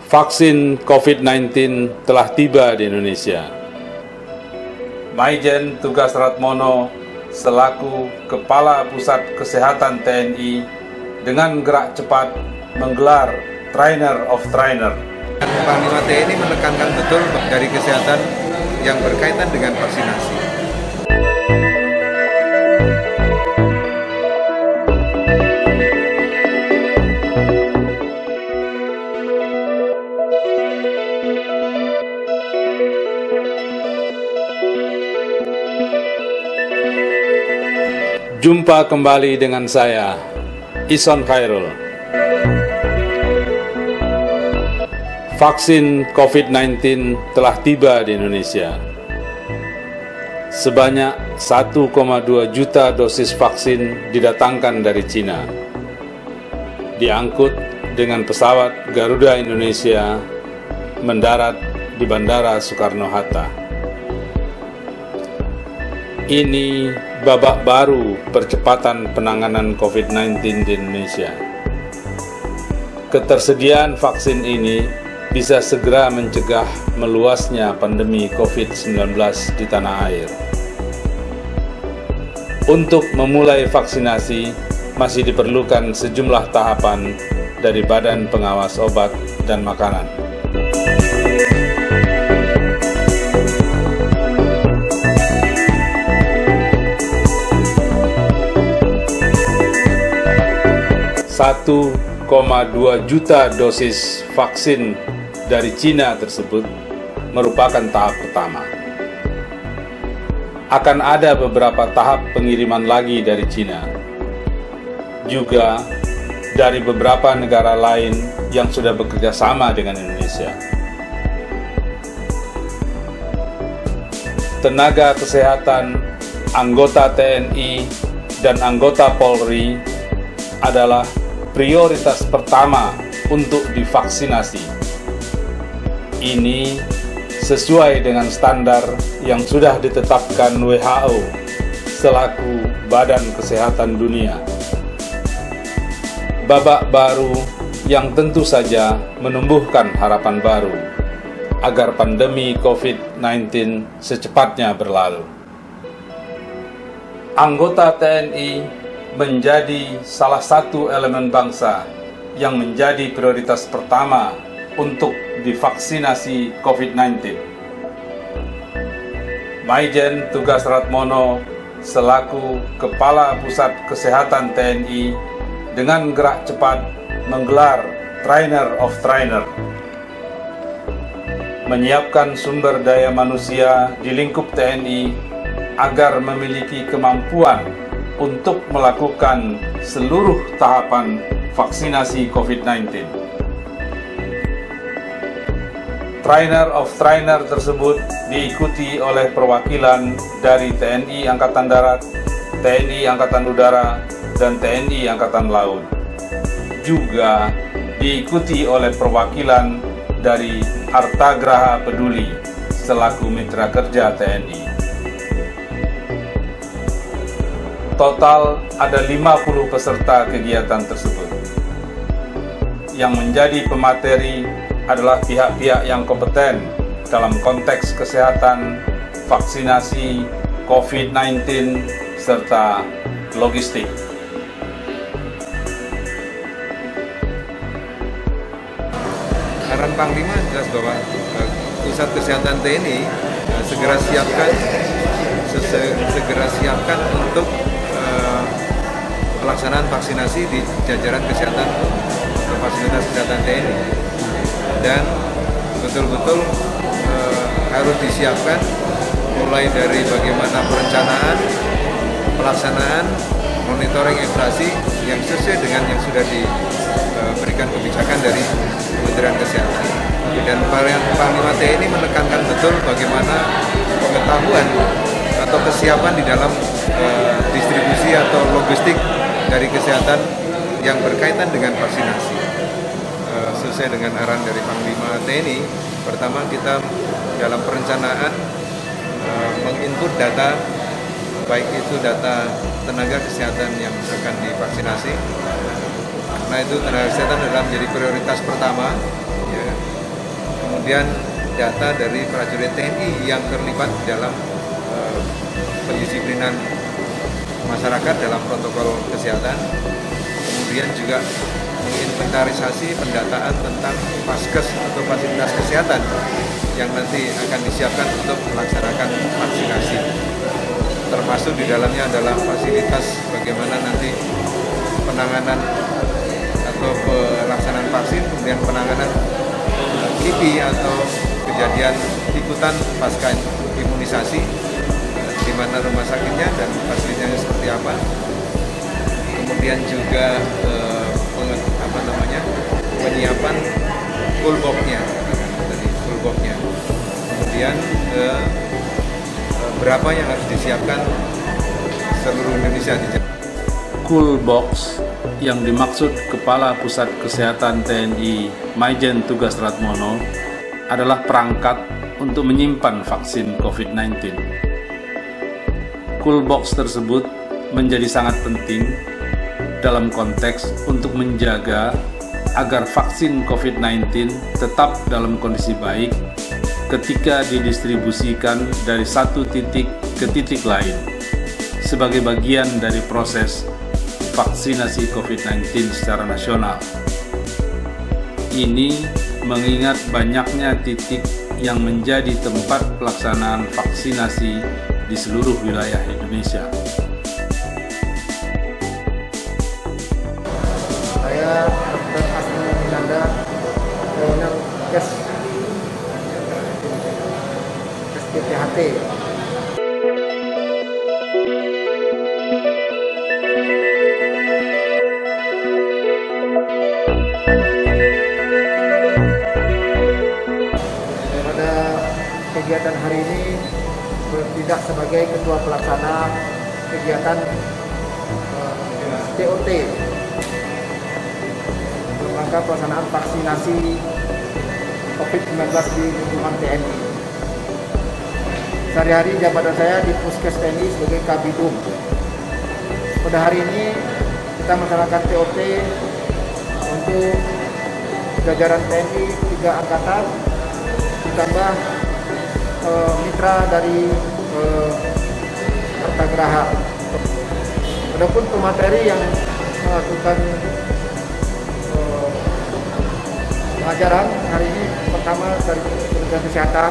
Vaksin COVID-19 telah tiba di Indonesia. Maijen Tugas Ratmono selaku Kepala Pusat Kesehatan TNI dengan gerak cepat menggelar Trainer of Trainer. Panglima TNI menekankan betul dari kesehatan yang berkaitan dengan vaksinasi. Jumpa kembali dengan saya, Ison Khairul. Vaksin COVID-19 telah tiba di Indonesia. Sebanyak 1,2 juta dosis vaksin didatangkan dari Cina. Diangkut dengan pesawat Garuda Indonesia mendarat di Bandara Soekarno-Hatta. Ini babak baru percepatan penanganan COVID-19 di Indonesia. Ketersediaan vaksin ini bisa segera mencegah meluasnya pandemi COVID-19 di tanah air. Untuk memulai vaksinasi, masih diperlukan sejumlah tahapan dari Badan Pengawas Obat dan Makanan. Satu 1,2 juta dosis vaksin dari Cina tersebut merupakan tahap pertama. Akan ada beberapa tahap pengiriman lagi dari Cina, juga dari beberapa negara lain yang sudah bekerja sama dengan Indonesia. Tenaga kesehatan, anggota TNI, dan anggota Polri adalah prioritas pertama untuk divaksinasi. Ini sesuai dengan standar yang sudah ditetapkan WHO selaku Badan Kesehatan Dunia. Babak baru yang tentu saja menumbuhkan harapan baru agar pandemi COVID-19 secepatnya berlalu. Anggota TNI menjadi salah satu elemen bangsa yang menjadi prioritas pertama untuk divaksinasi COVID-19. Maijen Tugas Ratmono selaku Kepala Pusat Kesehatan TNI dengan gerak cepat menggelar Trainer of Trainer, menyiapkan sumber daya manusia di lingkup TNI agar memiliki kemampuan untuk melakukan seluruh tahapan vaksinasi COVID-19. Trainer of Trainer tersebut diikuti oleh perwakilan dari TNI Angkatan Darat, TNI Angkatan Udara, dan TNI Angkatan Laut. Juga diikuti oleh perwakilan dari Artagraha Peduli selaku mitra kerja TNI. Total ada 50 peserta kegiatan tersebut. Yang menjadi pemateri adalah pihak-pihak yang kompeten dalam konteks kesehatan, vaksinasi, COVID-19, serta logistik. Arahan Panglima jelas bahwa Pusat Kesehatan TNI segera siapkan untuk pelaksanaan vaksinasi di jajaran kesehatan atau fasilitas kesehatan TNI, dan betul-betul harus disiapkan mulai dari bagaimana perencanaan, pelaksanaan, monitoring inflasi yang sesuai dengan yang sudah diberikan kebijakan dari Kementerian Kesehatan. Dan Panglima TNI menekankan betul bagaimana pengetahuan atau kesiapan di dalam distribusi atau logistik dari kesehatan yang berkaitan dengan vaksinasi. Sesuai dengan arahan dari Panglima TNI, pertama kita dalam perencanaan menginput data, baik itu data tenaga kesehatan yang akan divaksinasi. Nah, itu tenaga kesehatan adalah menjadi prioritas pertama, ya, kemudian data dari prajurit TNI yang terlibat dalam pendisiplinan masyarakat dalam protokol kesehatan, kemudian juga menginventarisasi pendataan tentang paskes atau fasilitas kesehatan yang nanti akan disiapkan untuk melaksanakan vaksinasi. Termasuk di dalamnya adalah fasilitas bagaimana nanti penanganan atau pelaksanaan vaksin, kemudian penanganan KIPI atau kejadian ikutan pasca imunisasi, di mana rumah sakitnya dan fasilitasnya seperti apa. Kemudian juga penyiapan fullbox-nya, kemudian berapa yang harus disiapkan seluruh Indonesia di Jakarta. Coolbox yang dimaksud Kepala Pusat Kesehatan TNI Maijen Tugas Ratmono adalah perangkat untuk menyimpan vaksin COVID-19. Coolbox tersebut menjadi sangat penting dalam konteks untuk menjaga agar vaksin COVID-19 tetap dalam kondisi baik ketika didistribusikan dari satu titik ke titik lain sebagai bagian dari proses vaksinasi COVID-19 secara nasional. Ini mengingat banyaknya titik yang menjadi tempat pelaksanaan vaksinasi di seluruh wilayah Indonesia. Saya Dr. Asmi Nanda, Kolonel Kes PPHT. Pada kegiatan hari ini bertindak sebagai ketua pelaksana kegiatan TOT dalam rangka pelaksanaan vaksinasi COVID-19 di lingkungan TNI. Sehari-hari jabatan saya di Puskes TNI sebagai Kabidum. Pada hari ini kita melaksanakan TOT untuk jajaran TNI 3 angkatan ditambah mitra dari Kartagraha. Adapun pemateri yang melakukan pengajaran hari ini pertama dari Kementerian Kesehatan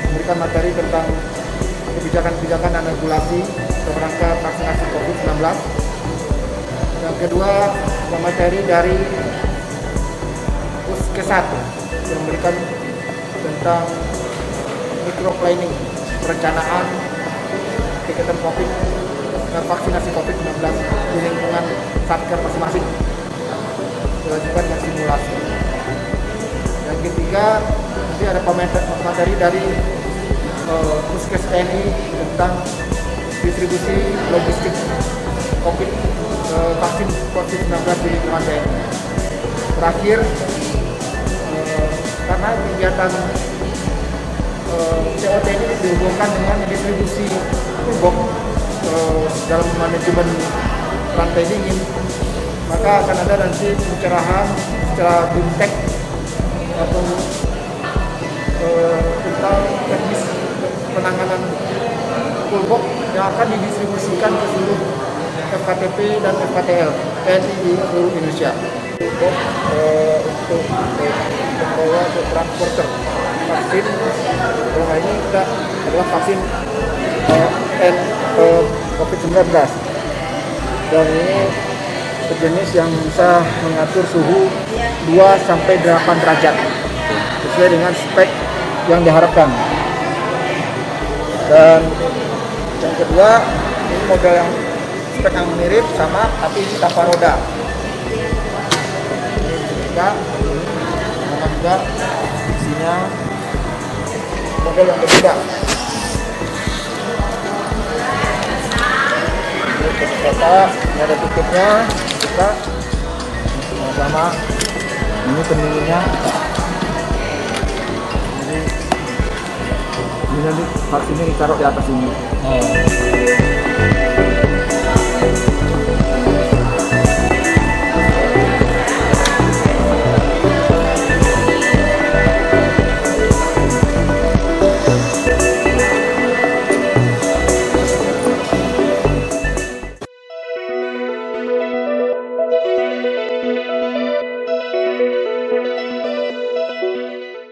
memberikan materi tentang kebijakan-kebijakan dan regulasi dalam rangka vaksinasi COVID-19. Yang kedua, materi dari Puskesat yang memberikan tentang microplanning, perencanaan kegiatan COVID dan vaksinasi COVID-19 di lingkungan satker masing-masing, dilanjutkan dengan simulasi. Yang ketiga, nanti ada materi dari Puskes TNI tentang distribusi logistik COVID vaksin COVID-19 di lingkungan TNI. Terakhir, karena kegiatan TOT ini dihubungkan dengan distribusi box dalam manajemen rantai dingin, maka akan ada nanti pencerahan secara bimtek atau tentang teknis penanganan fullbox yang akan didistribusikan ke seluruh FKTP dan FKTL TNI di seluruh Indonesia. Untuk membawa ke transporter vaksin, dalam hal ini kita adalah vaksin COVID-19, dan ini sejenis yang bisa mengatur suhu 2-8 derajat sesuai dengan spek yang diharapkan. Dan yang kedua, ini model yang spek yang mirip sama tapi ini tanpa roda. Ini juga isinya model yang berbeda. Ini ada tutupnya, kita sama-sama. Ini pendinginnya. Jadi ini nanti vaksinnya ditaruh di atas ini.